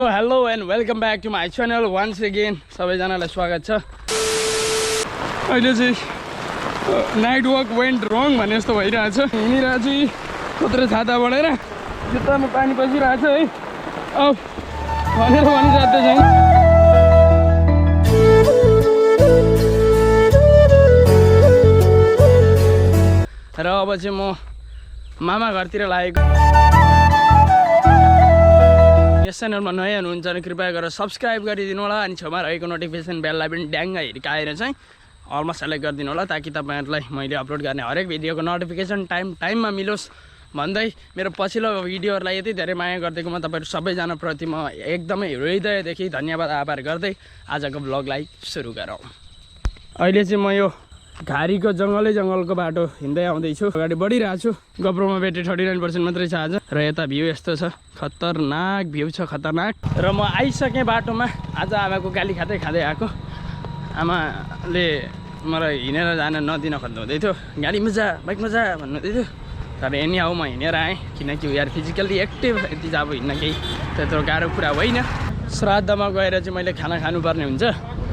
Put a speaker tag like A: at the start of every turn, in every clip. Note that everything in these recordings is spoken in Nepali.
A: Hello and welcome back to my channel once again सबैजनालाई स्वागत छ। अहिले चाहिँ नाइट वक वेन्ट रङ भने जस्तो भइरहेछ। हिँडिरहेको छु कत्रो छाता बढेर जुत्तामा पानी पसिरहेछ है भनेर भनिसाध्य छैन। र अब चाहिँ म मामा घरतिर लागेको। यस च्यानलमा नयाँ हुनुहुन्छ भने कृपया गरेर सब्सक्राइब गरिदिनु होला अनि छेउमा रहेको नोटिफिकेसन बेललाई पनि ड्याङ्ग हिर्काएर चाहिँ अलमा सेलेक्ट गरिदिनु होला ताकि तपाईँहरूलाई मैले अपलोड गर्ने हरेक भिडियोको नोटिफिकेसन टाइममा मिलोस् भन्दै मेरो पछिल्लो भिडियोहरूलाई यति धेरै माया गरिदिएकोमा तपाईँहरू सबैजनाप्रति म एकदमै हृदयदेखि धन्यवाद आभार गर्दै आजको ब्लगलाई सुरु गरौँ। अहिले चाहिँ म यो घारीको जङ्गलको बाटो हिँड्दै आउँदैछु। अगाडि बढिरहेको छु। गोप्रोमा ब्याट्री 39% मात्रै छ आज। र यता भ्यू यस्तो छ, खतरनाक भ्यू छ, खतरनाक। र म आइसकेँ बाटोमा। आज आमाको गाली खाँदै आएको। आमाले मलाई हिँडेर जान नदिन खोज्नुहुँदै थियो। गाडीमा जा, बाइकमा जा भन्नुहुँदै थियो। तर एनी हाउ म हिँडेर आएँ किनकि यार फिजिकल्ली एक्टिभ यति चाहिँ अब हिँड्न केही त्यत्रो गाह्रो कुरा होइन। श्राद्धमा गएर चाहिँ मैले खाना खानुपर्ने हुन्छ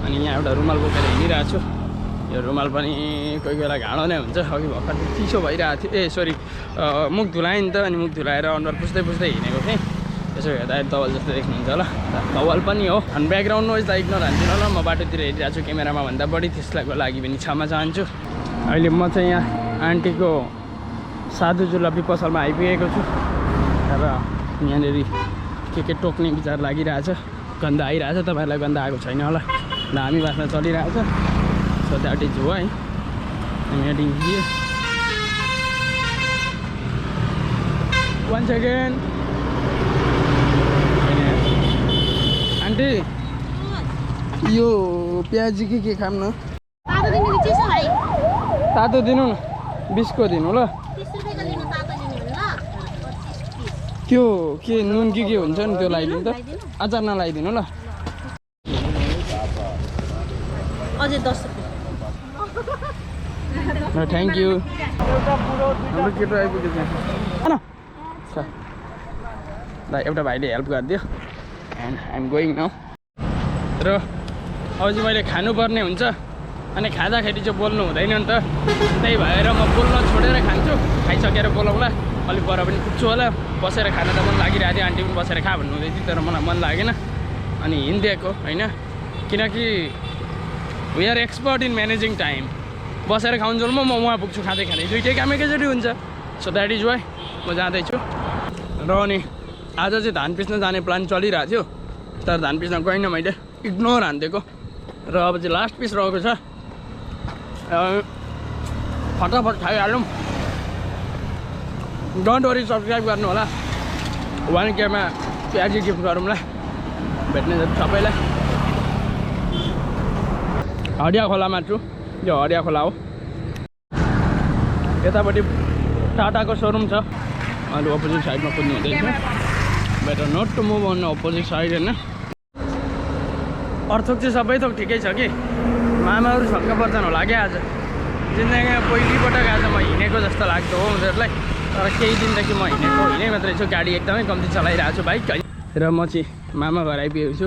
A: अनि यहाँ एउटा रुमाल बोकेर हिँडिरहेको छु। यो रुमाल पनि कोही बेला घाँडो नै हुन्छ। अघि भर्खर चिसो भइरहेको थियो। सरी मुख धुलाएँ नि त अनि मुख धुलाएर अनुहार पुस्दै हिँडेको थिएँ। यसो हेर्दा तवल जस्तो देख्नुहुन्छ होला, तवल पनि हो। अनि ब्याकग्राउन्ड नोइजलाई इग्नोर हान्दिनँ होला। म बाटोतिर हेरिरहेको छु क्यामेरामा भन्दा बढी, त्यसको लागि पनि क्षमा चाहन्छु। अहिले म चाहिँ यहाँ आन्टीको साधु जुलपी पसलमा आइपुगेको छु र यहाँनिर के टोक्ने विचार लागिरहेछ। गन्ध आइरहेछ। तपाईँहरूलाई गन्ध आएको छैन होला, धामी बाँच्न चलिरहेछ। So that is why I'm heading here. Once again. Auntie, यो प्याजी के खाम न? तातो दिनु कि चिसो भाइ? तातो दिनु न, 20 को दिनु ल। 30 रुपैयाँको लिनु, तातो लिनु ल। त्यो के नुन के हुन्छ नि त्यो लगाइदिनु त। अचार नलाइदिनु ल। अझै 10 रुपैयाँ। Thank you. हाम्रो केटो आइपुग्यो त्यहाँ ल। एउटा भाइले हेल्प गरिदियो एन्ड आइएम गोइङ नाउ। र अब चाहिँ मैले खानुपर्ने हुन्छ अनि खाँदाखेरि चाहिँ बोल्नु हुँदैन नि त। त्यही भएर म बोल्न छोडेर खान्छु। खाइसकेर बोलाउँला, अलिक पर पनि पुग्छु होला। बसेर खान त मन लागिरहेको थियो। आन्टी पनि बसेर खा भन्नुहुँदै थियो तर मलाई मन लागेन अनि हिँडिदिएको होइन। किनकि we are expert in managing time. बसेर खाउन्जेलमा म उहाँ पुग्छु खाँदै दुइटै काम एकैचोटि हुन्छ। सो द्याट इज वाइ म जाँदैछु। र अनि आज चाहिँ धान पिस्न जाने प्लान चलिरहेको थियो तर धान पिस्न गइनँ, मैले इग्नोर हानिदिएको। र अब चाहिँ लास्ट पिस रहेको छ, फटाफट खाइहालौँ। डोन्ट वरी, सब्सक्राइब गर्नु होला। 1K मा प्याजी गिफ्ट गरौँला, भेट्ने सबैलाई। हडिया खोलामा छु। यो हडिया खोला हो। यतापट्टि टाटाको सोरुम छ। अहिले अपोजिट साइडमा कुद्नु हुँदैछ। Better not to move on opposite side होइन। अर्थोक चाहिँ सबै थोक ठिकै छ कि मामाहरू छक्क पर्छन् होला क्या। आज जिन्दगीमा पहिलोपटक आज म हिँडेको जस्तो लाग्दो हो उनीहरूलाई। तर केही दिनदेखि म हिँडै मात्रै छु। गाडी एकदमै कम्ती चलाइरहेको छु बाइक। र म चाहिँ मामा घर आइपुगेको छु।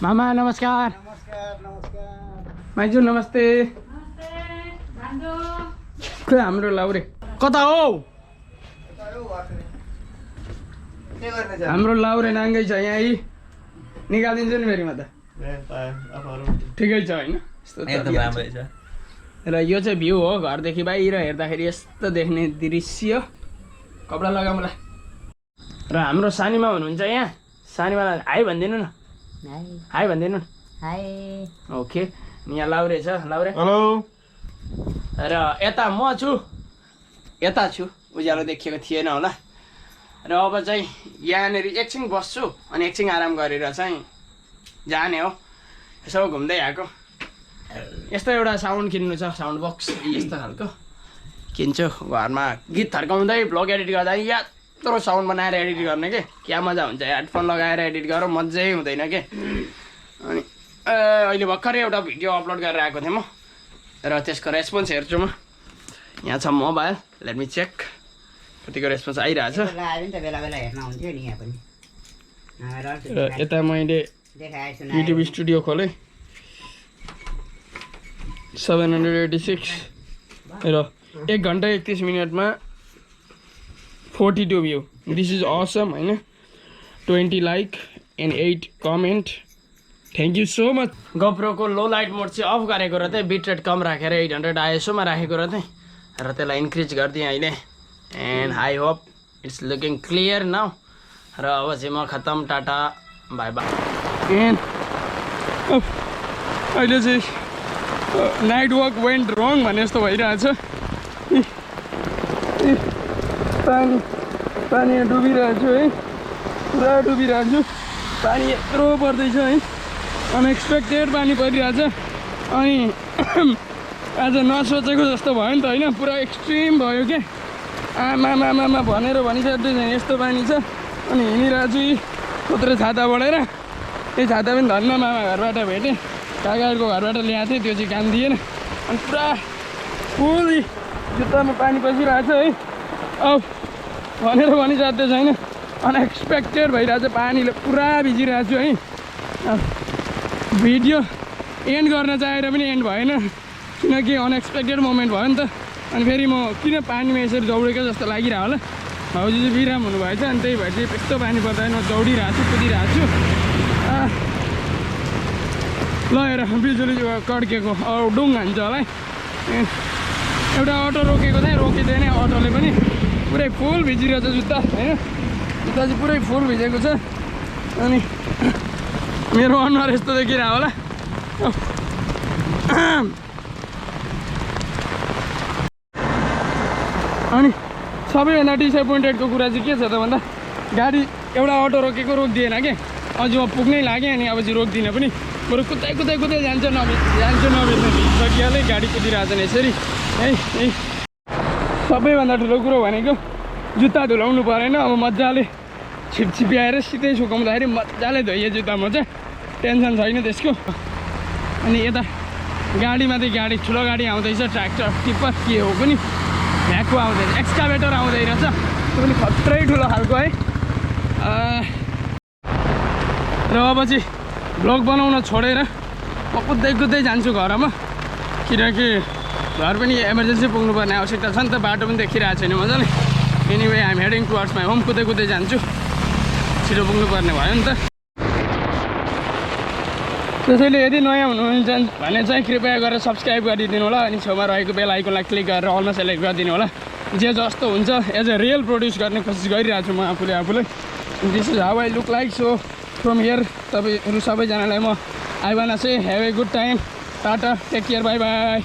A: मामा नमस्कार। माइजू नमस्ते। खोइ हाम्रो लाउरे कता हो? हाम्रो लाउरे नाङ्गै छ यहाँ। निकालिदिन्छु नि फेरि म त। ठिकै छ होइन? र यो चाहिँ भ्यू हो घरदेखि बाहिर हेर्दाखेरि यस्तो देख्ने दृश्य। कपडा लगा मलाई। र हाम्रो सानीमा हुनुहुन्छ यहाँ। सानीमालाई हाई भनिदिनु न। हाई भनिदिनु न। हाई। ओके। यहाँ लाउरे छ। लाउरे हेलो। र यता म छु, यता छु। उज्यालो देखिएको थिएन होला। र अब चाहिँ यहाँनिर एकछिन बस्छु अनि एकछिन आराम गरेर चाहिँ जाने हो। यसो घुम्दै आएको। यस्तो एउटा साउन्ड किन्नु छ, साउन्ड बक्स यस्तो खालको किन्छु। घरमा गीत थर्काउँदै भ्लग एडिट गर्दा यत्रो साउन्ड बनाएर एडिट गर्ने के क्या मजा हुन्छ। हेडफोन लगाएर एडिट गरौँ मजै हुँदैन के। अनि अहिले भर्खरै एउटा भिडियो अपलोड गरेर आएको थिएँ म र त्यसको रेस्पोन्स हेर्छु म। यहाँ छ मोबाइल, लेट मी चेक कतिको रेस्पोन्स आइरहेछ। र यता मैले युट्युब स्टुडियो खोलेँ 786 र 1 घन्टा 31 मिनटमा 42 भ्यू दिस इज असम हैन 20 like and 8 comment thank you so much गोप्रोको लो लाइट मोड चाहिँ अफ गरेको र चाहिँ बिट रेट कम राखेर 800 ISO मा राखेको र चाहिँ र त्यसलाई इन्क्रिज गरिदिएँ अहिले and I hope it's looking clear now र अब चाहिँ म खतम टाटा बाई बाई एन्ड अहिले चाहिँ नाइट वक वेन्ट रङ भने जस्तो भइरहेछ पानी डुबिरहेको छु है पुरा डुबिरहेको छु पानी यत्रो पर्दैछ है अनएक्सपेक्टेड पानी परिरहेछ अनि आज नसोचेको जस्तो भयो नि त होइन पुरा एक्सट्रिम भयो क्या आमा भनेर भनिसक्दैछ यस्तो पानी छ अनि हिँडिरहेको छु थोत्रो छाता बढेर त्यही छाता पनि धन्न मामा घरबाट भेटेँ काकाहरूको घरबाट ल्याएको थिएँ त्यो चाहिँ काम दिएन अनि पुरा फुल जुत्तामा पानी पसिरहेको छ है औ भनेर भनिसक्दै छैन अनएक्सपेक्टेड भइरहेछ पानीले पुरा भिजिरहेको छु है भिडियो एन्ड गर्न चाहेर पनि एन्ड भएन किनकि अनएक्सपेक्टेड मोमेन्ट भयो नि त अनि फेरि म किन पानीमा यसरी दौडेको जस्तो लागिरह्यो होला भाउजू चाहिँ बिराम हुनुभएछ अनि त्यही भएर चाहिँ यस्तो पानी पर्दा म दौडिरहेको छु कुदिरहेको छु ल हेर बिजुली कड्केको डुङ हान्छ होला है एउटा अटो रोकेको थिएँ रोकिँदैन अटोले पनि पुरै फुल भिजिरहेछ जुत्ता होइन जुत्ता चाहिँ पुरै फुल भिजेको छ अनि मेरो अनुहार यस्तो देखिरह्यो होला अनि सबैभन्दा डिसएपोइन्टेडको कुरा चाहिँ के छ त भन्दा गाडी एउटा अटो रोकेको रोकिदिएन क्या अझ म पुग्नै लागेँ अनि अब चाहिँ रोक्दिनँ पनि बरु कुदाइ जान्छ नबित्नु सकिहालेँ गाडी कुदिरहेको छ यसरी है सबैभन्दा ठुलो कुरो भनेको जुत्ता धुलाउनु परेन अब मजाले छिपछिप्याएर सिधै सुकाउँदाखेरि मजाले धोइयो जुत्ता म चाहिँ टेन्सन छैन त्यसको अनि यता गाडीमा चाहिँ गाडी ठुलो गाडी आउँदैछ ट्र्याक्टर टिप्पर के हो पनि भ्याकु आउँदैछ एक्सकाभेटर आउँदै रहेछ त्यो पनि खत्रै ठुलो खालको है र अब चाहिँ भ्लग बनाउन छोडेर म कुद्दै जान्छु घरमा किनकि घर पनि इमर्जेन्सी पुग्नुपर्ने आवश्यकता छ नि त बाटो पनि देखिरहेको छैन मजाले anyway I am heading towards my home कुद्दै जान्छु छिटो पुग्नुपर्ने भयो नि त त्यसैले यदि नयाँ हुनुहुन्छ भने चाहिँ कृपया गरेर सब्सक्राइब गरिदिनु होला अनि छेउमा रहेको बेल आइकनलाई क्लिक गरेर अलमा सेलेक्ट गरिदिनु होला जे जस्तो हुन्छ एज अ रियल प्रोड्युस गर्ने कोसिस गरिरहेको छु म आफूले this is how I look like so from here तपाईँहरू सबैजनालाई म I want say have a good time tata take care bye by